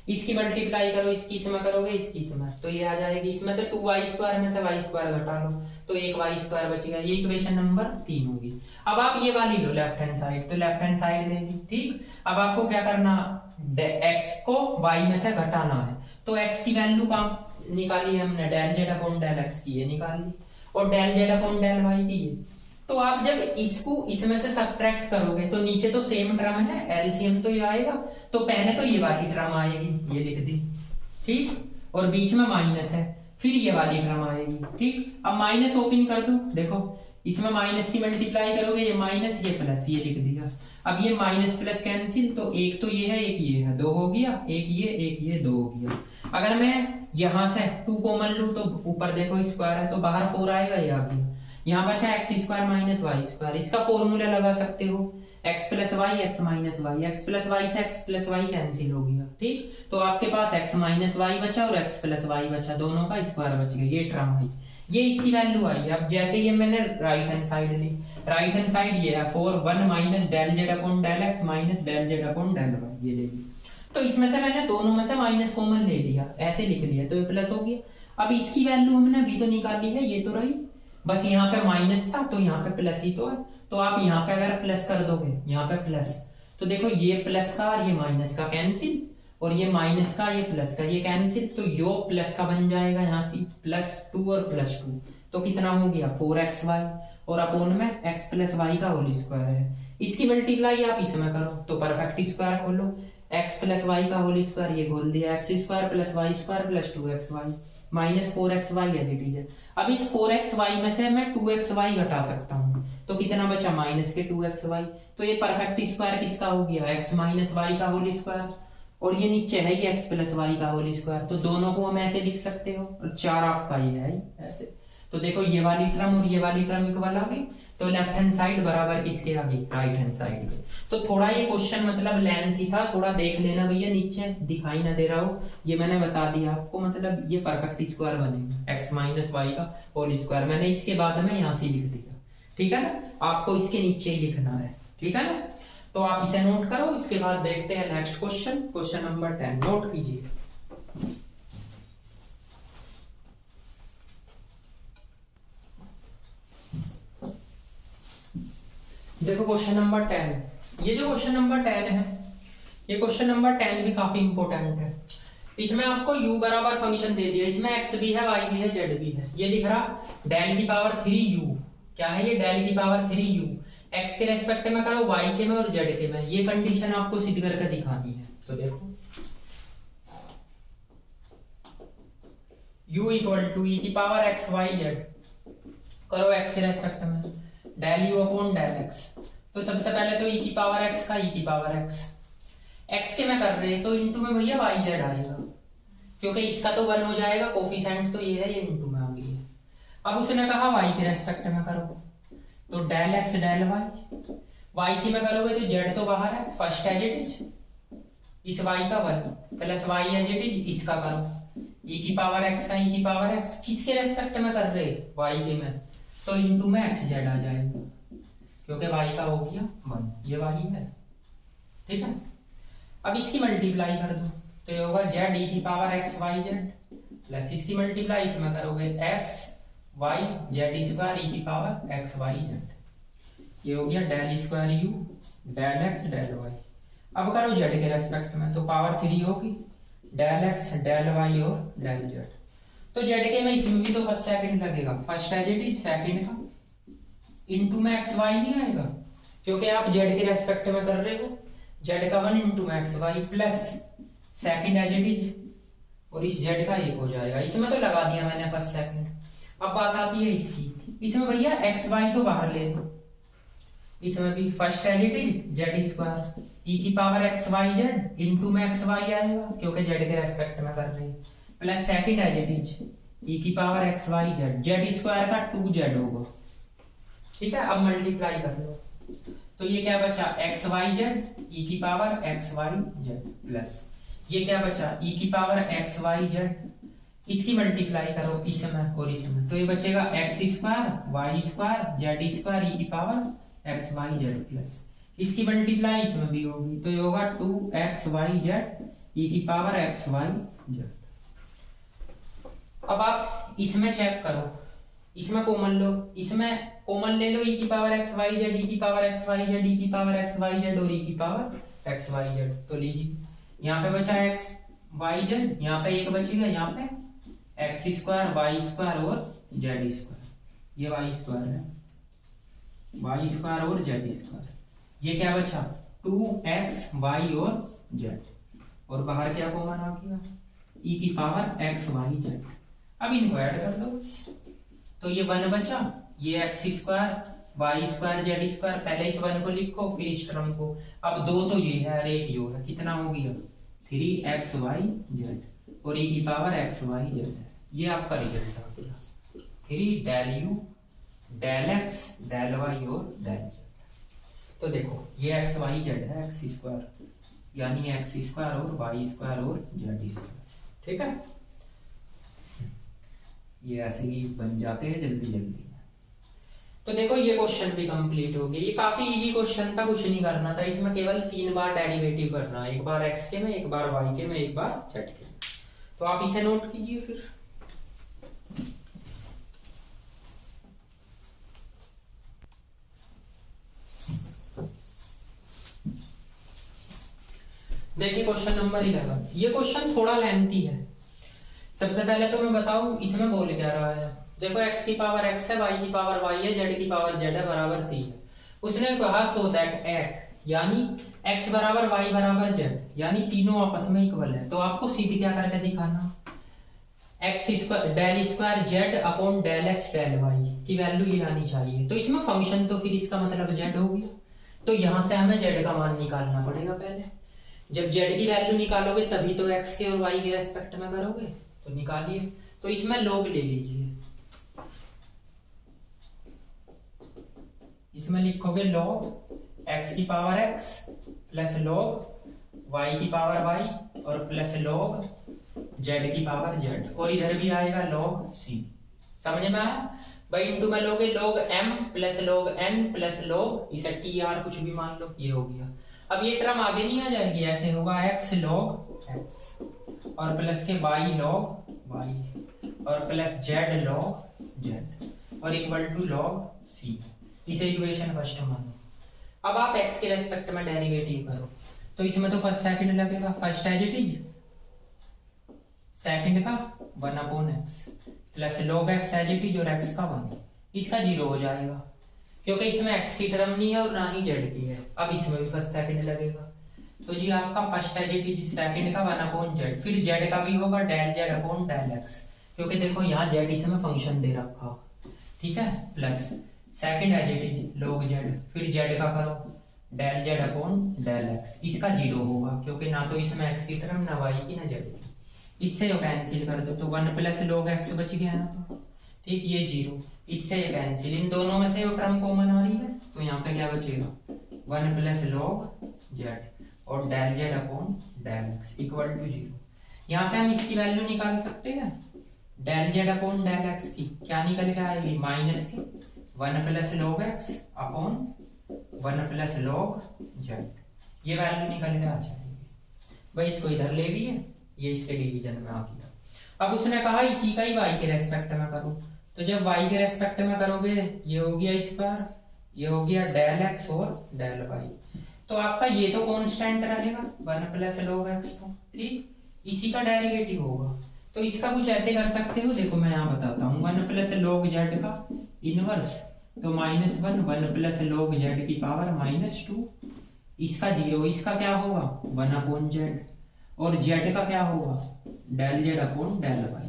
इसकी मल्टीप्लाई करो, इसकी इसमें करोगे, इसकी इसमें, तो ये आ जाएगी, इसमें से 2y² में से y² घटा लो, तो एक y² बचेगा। ये इक्वेशन नंबर 3 होगी। अब आप ये वाली लो लेफ्ट हैंड साइड, तो लेफ्ट हैंड साइड लेगी। ठीक, अब आपको क्या करना, x को y में से घटाना है, तो x की वैल्यू कहाँ निकाली है हमने, del z upon del x की ये निकाल ली, और del z upon del y की ये। तो आप जब इसको इसमें से सब्ट्रैक्ट करोगे तो नीचे तो सेम टर्म है, एलसीएम तो ये आएगा, तो पहले तो ये वाली टर्म आएगी, ये लिख दी। ठीक, और बीच में माइनस है, फिर ये वाली टर्म आएगी। ठीक, अब माइनस ओपन कर दो, देखो इसमें माइनस की मल्टीप्लाई करोगे, ये माइनस ये प्लस, ये लिख दिया। अब ये माइनस प्लस कैंसिल, तो एक तो ये है एक ये है, 2 हो गया, एक ये 2 हो गया। अगर मैं यहां से 2 कॉमन लूं तो ऊपर देखो स्क्वायर है, तो बाहर 4 आएगा, ये आ गया। यहाँ बचा x² माइनस y², इसका फॉर्मूला लगा सकते हो, x plus y x minus y, x plus y से x प्लस वाई कैंसिल हो गया। ठीक, तो आपके पास x माइनस वाई बचा और x प्लस वाई बचा, दोनों का स्क्वायर बच गया, ये टर्म आई, ये इसकी वैल्यू आई। अब जैसे ये मैंने राइट हैंड साइड ली, राइट हैंड साइड ये है 4 1 minus del z upon del x minus del z upon del y, ये ले ली। तो इसमें से मैंने दोनों में से माइनस कॉमन ले लिया, ऐसे लिख लिया, तो ये प्लस हो गया। अब इसकी वैल्यू हमने अभी तो निकाली है, ये तो रही, बस यहाँ पे माइनस था तो यहाँ पे प्लस ही तो है, तो आप यहाँ पे अगर प्लस कर दोगे, यहाँ पे प्लस, तो देखो ये प्लस का और ये माइनस का कैंसिल, और ये माइनस का ये प्लस का ये कैंसिल, तो यो प्लस का बन जाएगा यहाँ से +2 और +2, तो कितना हो गया 4xy, और अपोन में x प्लस वाई का होल स्क्वायर है। इसकी मल्टीप्लाई आप इसमें करो तो परफेक्ट स्क्वायर खोलो, x प्लस वाई का होल स्क्वायर ये खोल दिया, x² plus y² plus 2xy minus 4xy as it is है। अब इस 4xy में से मैं 2xy घटा सकता हूँ, तो कितना बचा माइनस के 2xy, तो ये परफेक्ट स्क्वायर किसका हो गया, x माइनस वाई का होल स्क्वायर, और ये नीचे है ये x प्लस वाई का होल स्क्वायर, तो दोनों को हम ऐसे लिख सकते हो, और 4 आपका ये है ऐसे। तो देखो ये वाली टर्म और ये वाली टर्म इक्वल आ गई, तो लेफ्ट हैंड साइड बराबर किसके आ गई, राइट हैंड साइड के। तो थोड़ा ये क्वेश्चन मतलब लेंथी था, थोड़ा देख लेना भैया, नीचे दिखाई ना दे रहा हो, ये मैंने बता दिया आपको, मतलब ये परफेक्ट स्क्वायर बनेगा x माइनस वाई का होल स्क्वायर, मैंने इसके बाद में यहाँ से लिख दिया। ठीक है ना, आपको इसके नीचे ही लिखना है। ठीक है ना, तो आप इसे नोट करो, इसके बाद देखते हैं next question, question number 10 note कीजिए। देखो क्वेश्चन नंबर 10, ये जो क्वेश्चन नंबर 10 है, ये क्वेश्चन नंबर 10 भी काफी इंपॉर्टेंट है। इसमें आपको u बराबर फंक्शन दे दिया, इसमें x भी है, y भी है, z भी है, ये दिख रहा डेल की पावर 3u, क्या है ये डेल की पावर 3u, x के रेस्पेक्ट में करो, y के में और z के में, ये कंडीशन आपको सिद्ध करके दिखानी है। तो देखो u इक्वल टू e की पावर x y z, करो x के रेस्पेक्ट में del u upon del x, तो सबसे पहले तो e की पावर x का e की पावर x के में कर रहे हैं, तो इंटू में भैया y z आएगा, क्योंकि इसका तो 1 हो जाएगा, कोफिशिएंट तो ये है, ये इंटू में आ गई है। अब उसने कहा y के रेस्पेक्ट में करो, तो डेल x डेल y की में करोगे तो z तो बाहर है, फर्स्ट एज इट इज, इस y का 1 plus y as it is, इसका करो e की पावर x का e की पावर x, किसके रेस्पेक्ट में कर रहे y के में, तो इंटू में x z आ जाएगा, क्योंकि y का हो गया 1, ये वाली है। ठीक है, अब इसकी मल्टीप्लाई कर दो, तो ये होगा z e की power x y z, plus इसकी मल्टीप्लाई इसमें करोगे x y z square e की पावर x y z, ये हो गया del square u del x del y। अब करो z के रेस्पेक्ट में, तो पावर 3 होगी, डेल x डेल y और डेल z, तो z के में इसमें भी तो फर्स्ट सेकंड लगेगा, फर्स्ट है z सेकंड का, इनटू में x y नहीं आएगा, क्योंकि आप z के रेस्पेक्ट में कर रहे हो, जेड का 1 into max Y plus second as it is, और इस जेड का 1 हो जाएगा। इसमें तो लगा दिया मैंने फर्स्ट सेकंड। अब बात आती है इसकी, इसमें भैया एक्स वाई तो बाहर ले लो, इसमें भी first as it is z square e की power x y z into में एक्स वाई आएगा क्योंकि जेड के रेस्पेक्ट में कर रहे हैं, plus second as it is e की power x y z, z square का 2z होगा। ठीक है, अब मल्टीप्लाई कर लो तो ये क्या बचा एक्स वाई जेड ई की power x y z plus ये क्या बचा ई की पावर एक्स वाई जेड, इसकी मल्टीप्लाई करो इसमें और इसमें तो ये बचेगा x square y square z square e की power x y z plus इसकी मल्टीप्लाई इसमें भी होगी तो ये होगा 2x वाई जेड ई की पावर एक्स वाई जेड। अब आप इसमें चेक करो, इसमें कॉमन लो, इसमें कॉमन ले लो ई की power x y z e की power x y z e की पावर एक्स वाई जेड और ई की पावर एक्स वाई जेड, तो लीजिए यहाँ पे बचा एक्स वाई जेड, यहाँ पे एक बचेगा, यहाँ पे एक्स स्क्वायर वाई स्क्वायर और जेड स्क्वायर, ये वाई स्क्वायर है वाई स्क्वायर और जेड स्क्वायर, ये क्या बचा 2x y और z, और बाहर क्या कॉमन आ गया e की पावर x y z। अब इनको ऐड कर दो तो ये 1 बचा, ये x square y square z square, पहले इस 1 को लिखो फिर इस टर्म को, अब 2 तो ये है और 1 ये है, कितना हो गया 3x y z और e की पावर x y z है। ये आपका रिजल्ट आ गया 3 del u del x del y और डेल z। तो देखो ये एक्स वाई जेड है एक्स स्क्वायर, यानी एक्स स्क्वायर और वाई स्क्वायर और जेड स्क्वायर। ठीक है, ये ऐसे ही बन जाते हैं जल्दी जल्दी। तो देखो ये क्वेश्चन भी कंप्लीट हो गया, ये काफी इजी क्वेश्चन था, कुछ नहीं करना था, इसमें केवल 3 बार डेरिवेटिव करना है, एक बार एक्स के में, एक बार वाई के में, एक बार जेड के में। तो आप इसे नोट कीजिए फिर। देखिए क्वेश्चन नंबर 11, ये क्वेश्चन थोड़ा लेंथी है। सबसे पहले तो मैं बताऊं इसमें बोल क्या रहा है, देखो x की पावर x है, y की पावर y है, z की पावर z है, बराबर c है। उसने कहा सो दैट एट, यानी x बराबर y बराबर z, यानी तीनों आपस में इक्वल है, तो आपको सीधे क्या करके दिखाना, x square del square z upon del x del y की वैल्यू ये आनी चाहिए। तो इसमें फंक्शन तो फिर इसका मतलब z हो गया, तो यहां से हमें z का मान निकालना पड़ेगा पहले। जब z की वैल्यू निकालोगे तभी तो x के और y के रेस्पेक्ट में करोगे, तो निकालिए। तो इसमें log ले लीजिए, इसमें लिखोगे log x की power x plus log y की पावर y और प्लस log z की पावर z, और इधर भी आएगा log c। समझ में आया भाई? इंटू में लोगे log m plus log n plus log इसे tr कुछ भी मान लो, ये हो गया। अब ये टर्म आगे नहीं आ जाएगी, ऐसे होगा x log x और प्लस के y log y और प्लस z log z और इक्वल टू log c। इसे इक्वेशन फर्स्ट मानो। अब आप x के रेस्पेक्ट में डेरिवेटिव करो, तो इसमें तो फर्स्ट सेकंड लगेगा, first as it is second का 1/x plus log x as it is और x का 1, इसका 0 हो जाएगा क्योंकि इसमें x की टर्म नहीं है और ना ही z की है। अब इसमें भी फर्स्ट सेकंड लगेगा, तो जी आपका first as it is second का 1/z, फिर z का भी होगा del z upon del x, क्योंकि देखो यहाँ z इसमें फंक्शन दे रखा, ठीक है, plus second as it is log z, फिर z का करो del z upon del x, इसका 0 होगा क्योंकि ना तो इसमें x की टर्म ना y की ना z की, इससे ये कैंसिल कर दो तो 1 प्लस log x बच गया ना, तो ठीक, ये 0, इससे ये कैंसिल, इन दोनों में से वो टर्म कॉमन आ रही है, तो यहाँ पे क्या बचेगा 1 प्लस log z और del z upon del x equal to 0। यहाँ से हम इसकी वैल्यू निकाल सकते हैं, del z upon del x की क्या निकल के आएगी माइनस के 1 plus log x upon 1 plus log z, ये वैल्यू निकल के आ जाएगी भाई। इसको इधर ले भी है, ये इसके डिवीजन में आ गया। अब उसने कहा इसी का ही y के रेस्पेक्ट में करो, तो जब y के रेस्पेक्ट में करोगे ये हो गया स्क्वायर, ये हो गया डेल x और डेल y, तो आपका ये तो कांस्टेंट रहेगा 1 प्लस log x, तो ठीक, इसी का डेरिवेटिव होगा। तो इसका कुछ ऐसे कर सकते हो, देखो मैं यहाँ बताता हूँ, 1 प्लस log z का इनवर्स, तो -1 1 प्लस log z की पावर -2, इसका 0, इसका क्या होगा 1/z, और z का क्या होगा del z upon del y।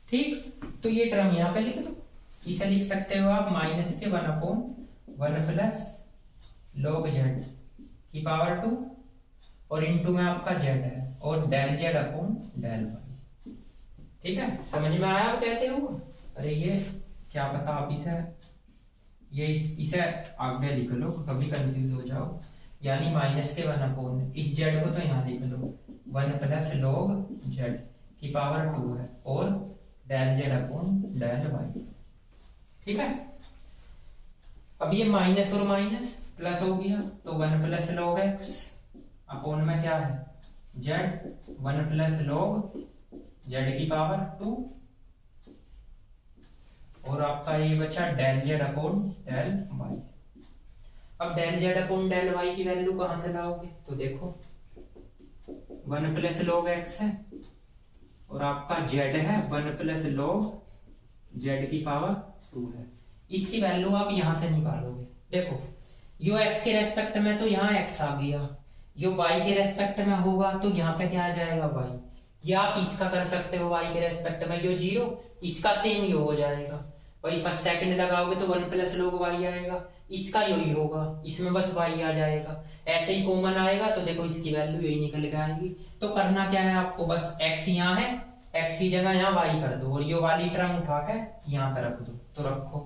ठीक, तो ये टर्म यहाँ पे लिख दो। इसे लिख सकते हो आप माइनस के 1/1 प्लस log z की पावर 2 और इनटू में आपका z है और del z upon del y। ठीक है, समझ में आया अब कैसे होगा? अरे ये क्या पता आप इसे आगे लिख लो, कभी कंफ्यूज हो जाओ। यानी माइनस के 1/, इस z को तो यहाँ लिख लो 1 प्लस log z की पावर 2 है और del z upon del y। ठीक है, अब ये माइनस और माइनस प्लस हो गया तो 1 प्लस log x अपॉन में क्या है z, 1 प्लस log z की पावर 2 और आपका ये बचा del z upon del y। अब del z upon del y की वैल्यू कहां से लाओगे? तो देखो 1 प्लस log x है और आपका z है 1 प्लस log z की पावर 2 है। इसकी वैल्यू आप यहां से निकालोगे। देखो यो x के रेस्पेक्ट में तो यहाँ x आ गया, यो y के रेस्पेक्ट में होगा तो यहाँ पे क्या आ जाएगा y। या आप इसका कर सकते हो y के रेस्पेक्ट में, यो 0 इसका सेम यो हो जाएगा। वही फर्स्ट सेकंड लगाओगे तो 1 प्लस log y आएगा, इसका यही होगा, इसमें बस y आ जाएगा। ऐसे ही कॉमन आएगा तो देखो इसकी वैल्यू यही निकल के आएगी। तो करना क्या है आपको, बस x यहाँ है, x की जगह यहाँ y कर दो और ये वाली टर्म उठा के यहाँ पे रख दो। तो रखो,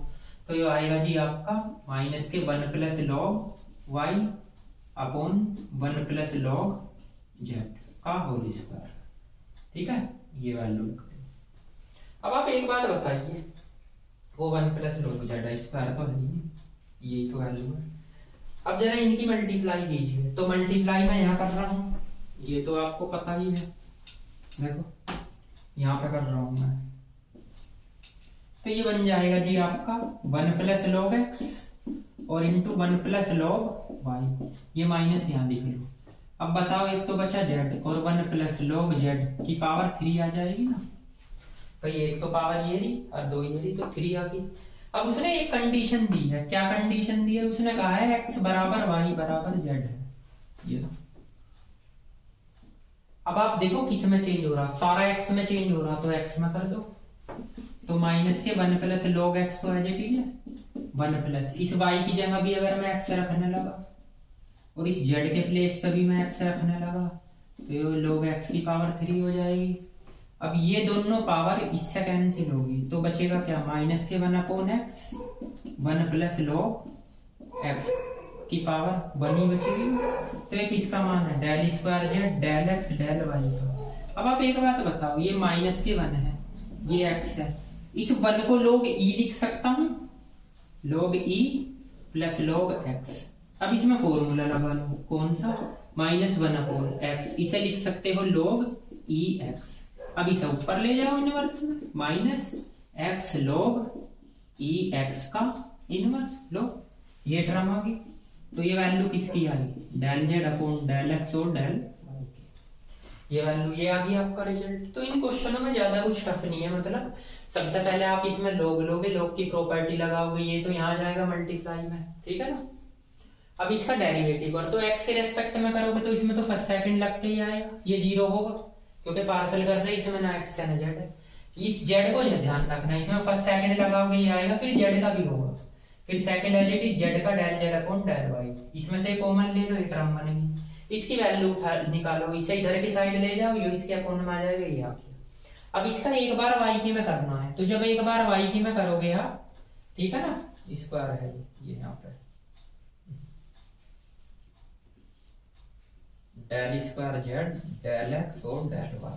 तो ये आएगा जी आपका माइनस के 1 plus log y upon 1 plus log z का होल स्क्वायर। ठीक है, ये वैल्यू लिख दो। अब आप एक बात बताइए, वो 1 प्लस log z स्क्वायर तो है ही, यही तो वैल्यू है। अब जरा इनकी मल्टीप्लाई कीजिए, तो मल्टीप्लाई मैं यहाँ कर रहा हूँ, ये तो आपको पता ही है, देखो यहाँ पे कर रहा हूँ मैं। तो ये बन जाएगा जी आपका 1 प्लस log x और इंटू 1 प्लस log y। ये माइनस यहाँ लिख लो। अब बताओ, एक तो बचा z और 1 प्लस log z की पावर 3 आ जाएगी ना भाई। एक तो पावर ये रही और 2 ये रही, तो 3 आ गई। अब उसने एक कंडीशन दी है, क्या कंडीशन दी है? उसने कहा है x बराबर y बराबर z है। ये ना, अब आप देखो किस में चेंज हो रहा, सारा x में चेंज हो रहा, तो x में कर दो। तो माइनस के 1 प्लस log x तो एज इट इज है 1 प्लस, इस y की जगह भी अगर मैं x रखने लगा और इस z के प्लेस पे भी मैं x रखने लगा तो ये log x की पावर 3 हो जाएगी। अब ये दोनों पावर इससे कैंसिल होगी तो बचेगा क्या, माइनस के 1 upon x 1 plus log x की पावर 1 ही बचेगी। तो एक इसका मान है del square z del x del y। तो अब आप एक बात बताओ, ये माइनस के 1 है, ये x है, इस 1 को log e लिख सकता हूं, log e plus log x। अब इसमें फॉर्मूला लगा लो, कौन सा, -1 अपॉन x, इसे लिख सकते हो log e x। अब इसे ऊपर ले जाओ इनवर्स में, minus x log e x का इनवर्स लो, ये टर्म आ गई। तो ये वैल्यू किसकी आ गई, del z upon del x और डेल y की। ये वैल्यू ये आ गई आपका रिजल्ट। तो इन क्वेश्चनों में ज्यादा कुछ टफ नहीं है, मतलब सबसे पहले आप इसमें log लोगे, log की प्रॉपर्टी लगाओगे, ये तो यहाँ जाएगा मल्टीप्लाई में, ठीक है ना। अब इसका डेरिवेटिव और तो x के रेस्पेक्ट में करोगे तो इसमें तो फर्स्ट सेकंड लग के ही आएगा, ये 0 होगा क्योंकि पार्सल कर रहे हैं, इसमें ना x है ना z है। इस z को ध्यान रखना, इसमें फर्स्ट सेकंड लगाओगे ये आएगा, फिर z का भी होगा, फिर second as it is z का del z upon del y। इसमें से कॉमन ले लो, ये टर्म बनेगी। इसकी वैल्यू निकालो, इसे इधर की साइड ले जाओ, ये इसके अपॉन में आ जाएगा, ये आ गया। अब इसका एक बार y की में करना है, तो जब एक बार y की में करोगे आप, ठीक है ना, स्क्वायर है ये यहाँ पे del square z del x और डेल y।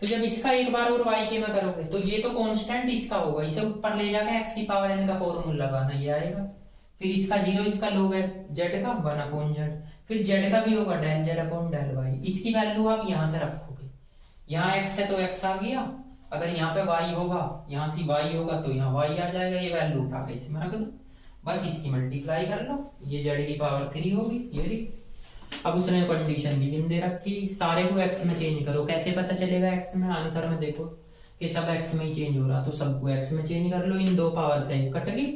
तो जब इसका एक बार और y के में करोगे तो ये तो कांस्टेंट इसका होगा, इसे ऊपर ले जाकर x की पावर n का फॉर्मूला लगाना, ये आएगा। फिर इसका 0, इसका log z का 1 अपॉन z, फिर z का भी होगा del z upon del y। इसकी वैल्यू आप यहाँ से रखोगे, यहाँ x है तो x आ गया, अगर यहाँ पे y होगा, यहाँ से y होगा तो यहाँ y आ जाएगा, ये वैल्यू उठा के इसमें रख दो, बस इसकी मल्टीप्लाई कर लो, ये z की पावर 3 होगी, ये रही। अब उसने कंडीशन भी दे रखी, सारे को x में चेंज करो। कैसे पता चलेगा x में, आंसर में देखो कि सब x में ही चेंज हो रहा, तो सबको x में चेंज कर लो। इन दो पावर से कट गई,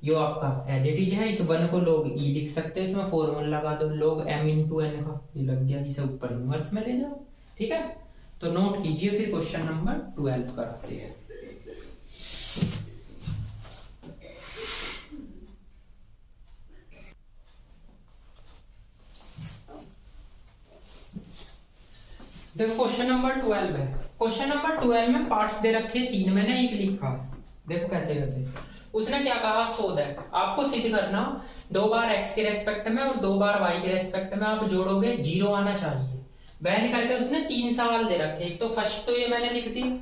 यो आपका एज इट इज है। इस 1 को लोग ई लिख सकते हैं, इसमें फॉर्मूला लगा दो log m इंटू एन का, ये लग गया, इसे ऊपर इनवर्स में ले जाओ। ठीक है, तो नोट कीजिए, फिर क्वेश्चन नंबर 12 कराते हैं। देखो क्वेश्चन नंबर 12 है। क्वेश्चन नंबर 12 में पार्ट्स दे रखे 3, मैंने 1 लिखा है। देखो कैसे कैसे उसने क्या कहा, सो दैट, आपको सिद्ध करना 2 बार x के रेस्पेक्ट में और 2 बार y के रेस्पेक्ट में आप जोड़ोगे 0 आना चाहिए। वह करके उसने 3 सवाल दे रखे। एक तो फर्स्ट तो ये मैंने लिख दिया,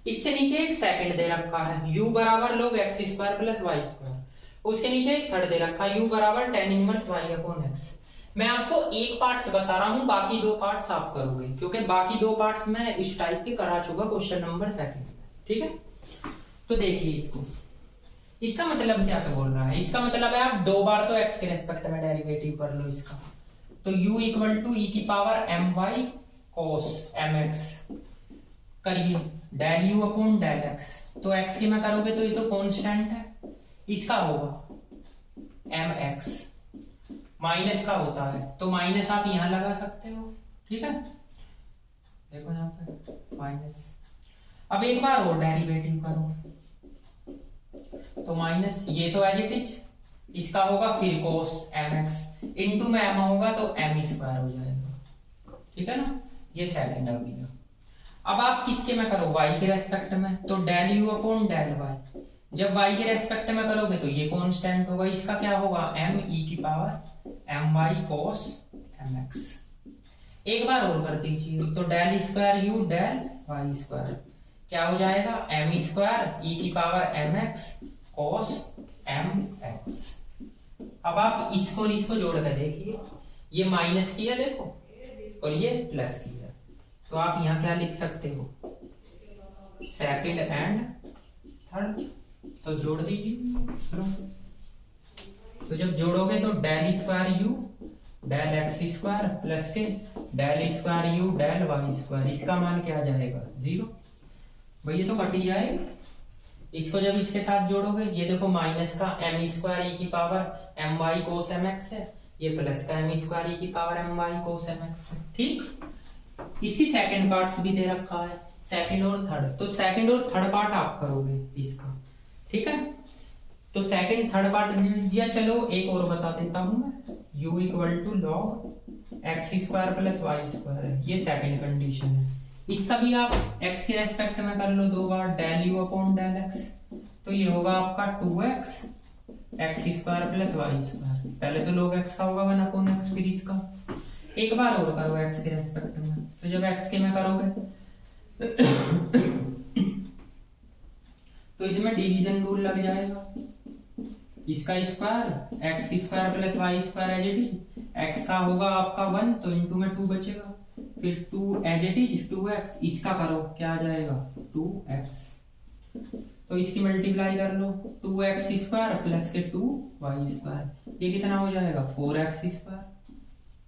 इससे नीचे एक सेकंड दे रखा है u बराबर log x square plus y square, उसके नीचे एक थर्ड दे रखा है u बराबर tan inverse y upon x। मैं आपको एक पार्ट्स बता रहा हूं, बाकी 2 पार्ट्स आप करोगे, क्योंकि बाकी 2 पार्ट्स मैं इस टाइप के करा चुका क्वेश्चन नंबर 2 में। ठीक है, तो देखिए इसको, इसका मतलब क्या बोल रहा है, इसका मतलब है आप 2 बार तो x के रेस्पेक्ट में डेरिवेटिव कर लो इसका। तो u इक्वल टू e की पावर my cos mx करिए, del u upon del x। तो x की में करोगे तो ये तो कांस्टेंट है, इसका होगा mx, माइनस का होता है तो माइनस आप यहां लगा सकते हो। ठीक है, देखो यहाँ पे माइनस। अब एक बार और डेरिवेटिव करो, तो माइनस, ये तो एज इट इज, इसका होगा फिर cos mx इंटू में m होगा तो m स्क्वायर हो जाएगा। ठीक है ना, ये सेकंड आ गया। अब आप किसके में करो, y के रेस्पेक्ट में, तो del u upon del y। जब y के रेस्पेक्ट में करोगे तो ये कांस्टेंट होगा, इसका क्या होगा m e की पावर my cos mx। एक बार और कर दीजिए, तो del square u del y square क्या हो जाएगा, m स्क्वायर e की पावर mx cos mx। अब आप इसको और इसको जोड़ कर देखिए, ये माइनस की है देखो, और ये प्लस की है, तो आप यहाँ क्या लिख सकते हो, सेकंड एंड थर्ड। तो जोड़ दीजिए, तो जब जोड़ोगे तो del square u del x square plus के del square u del y square, इसका मान क्या आ जाएगा 0। भाई ये तो कट ही जाएगा। इसको जब इसके साथ जोड़ोगे, ये देखो माइनस का m स्क्वायर e की पावर एम वाई कोस एम एक्स है, ये प्लस का m स्क्वायर e की पावर एम वाई कोस एम एक्स है। ठीक, इसकी सेकंड पार्ट्स भी दे रखा है, सेकंड और थर्ड, तो सेकंड और थर्ड पार्ट आप करोगे इसका। ठीक है, तो सेकंड थर्ड पार्ट दिया। चलो एक और बता देता हूं मैं, u equal to log x square plus y square है, ये सेकंड कंडीशन है। इसका भी आप x के रेस्पेक्ट में कर लो 2 बार, del u upon del x, तो ये होगा आपका 2x x square plus y square. पहले तो log x का होगा 1 अपॉन x, फिर इसका एक बार और करो x के रेस्पेक्ट में, तो जब x के में करोगे तो इसमें डिवीजन रूल लग जाएगा, इसका square x square plus y square as it is, x का होगा आपका 1 तो इंटू में 2 बचेगा, फिर 2 एज इट इज 2x, इसका करो क्या आ जाएगा 2x, तो इसकी मल्टीप्लाई कर लो 2x स्क्वायर प्लस के 2y स्क्वायर, ये कितना हो जाएगा 4x स्क्वायर,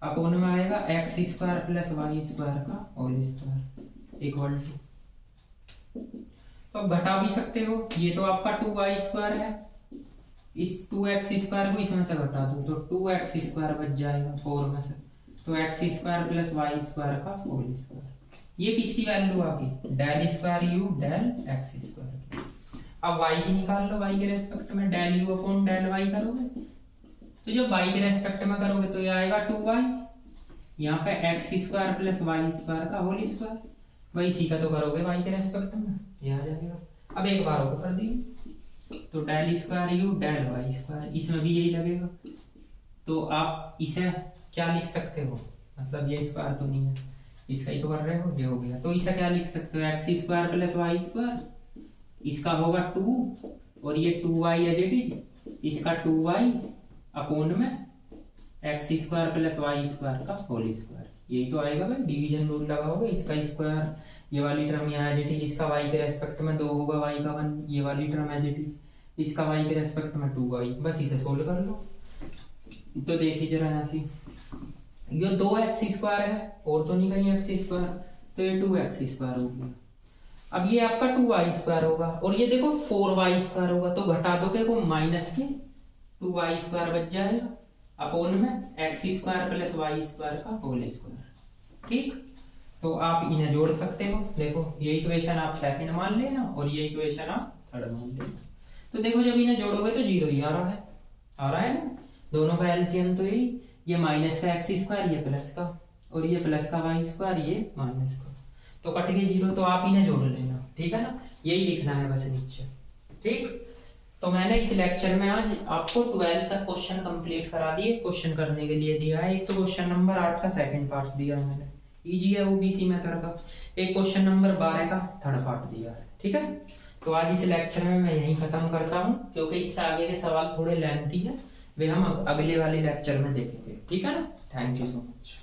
अपोन में आएगा x square plus y square का होल स्क्वायर इक्वल टू, तो अब घटा भी सकते हो, ये तो आपका 2y स्क्वायर है, इस 2x स्क्वायर को इसमें से घटा दो तो 2x स्क्वायर बच जाएगा 4 में से, तो x square plus y square का होल स्क्वायर। ये किसकी वैल्यू आ गई, del square u del x square की। अब y की निकाल लो, y के रेस्पेक्ट में del u upon del y करोगे, तो जब y के रेस्पेक्ट में करोगे तो ये आएगा 2y, यहाँ पे x square plus y square का होल स्क्वायर, वही इसी का तो करोगे y के रेस्पेक्ट में, ये आ जाएगा। अब एक बार और कर दिए, तो del square u del y square, इसमें भी यही लगेगा, तो आप इसे क्या लिख सकते हो, मतलब ये स्क्वायर तो नहीं है, इसका ही तो कर रहे हो, ये हो गया, तो इसे क्या लिख सकते हो x square plus y square, इसका होगा 2 और ये 2y एज इट इज, इसका 2y अपोन में x square plus y square का होल स्क्वायर, यही तो आएगा भाई, डिवीजन रूल लगाओगे, इसका स्क्वायर ये वाली टर्म यहाँ एज इट इज, इसका y के रेस्पेक्ट में 2 होगा, y का 1, ये वाली टर्म एज इट इज, इसका y के रेस्पेक्ट में 2y, बस इसे सोल्व कर लो। तो देखिए जरा यहाँ से, ये 2x स्क्वायर है और तो नहीं कहीं एक्स स्क्वायर, तो ये 2x स्क्वायर हो गया। अब ये आपका 2y स्क्वायर होगा और ये देखो 4y स्क्वायर होगा, तो घटा दोगे वो माइनस के 2y² बच जाएगा अपोन में x² प्लस y² का होल स्क्वायर। ठीक, तो आप इन्हें जोड़ सकते हो। देखो ये इक्वेशन आप सेकंड मान लेना और ये इक्वेशन आप थर्ड मान लेना। तो देखो जब इन्हें जोड़ोगे तो 0 ही आ रहा है ना, दोनों का एलसीएम तो यही, ये माइनस का x², ये प्लस का, और ये प्लस का y², ये माइनस का, तो कट गए 0। तो आप इन्हें जोड़ लेना, ठीक है ना, यही लिखना है बस नीचे। ठीक, तो मैंने इस लेक्चर में आज आपको 12 तक क्वेश्चन कंप्लीट करा दिए। क्वेश्चन करने के लिए दिया है, एक तो क्वेश्चन नंबर 8 का सेकंड पार्ट दिया है मैंने, इजी है ओबीसी मेथड का। एक क्वेश्चन नंबर 12 का थर्ड पार्ट दिया है। ठीक है, तो आज इस लेक्चर में मैं यहीं खत्म करता हूँ, क्योंकि इससे आगे के सवाल थोड़े लेंथी है, वे हम अगले वाले लेक्चर में देखेंगे। ठीक है ना, थैंक यू सो मच।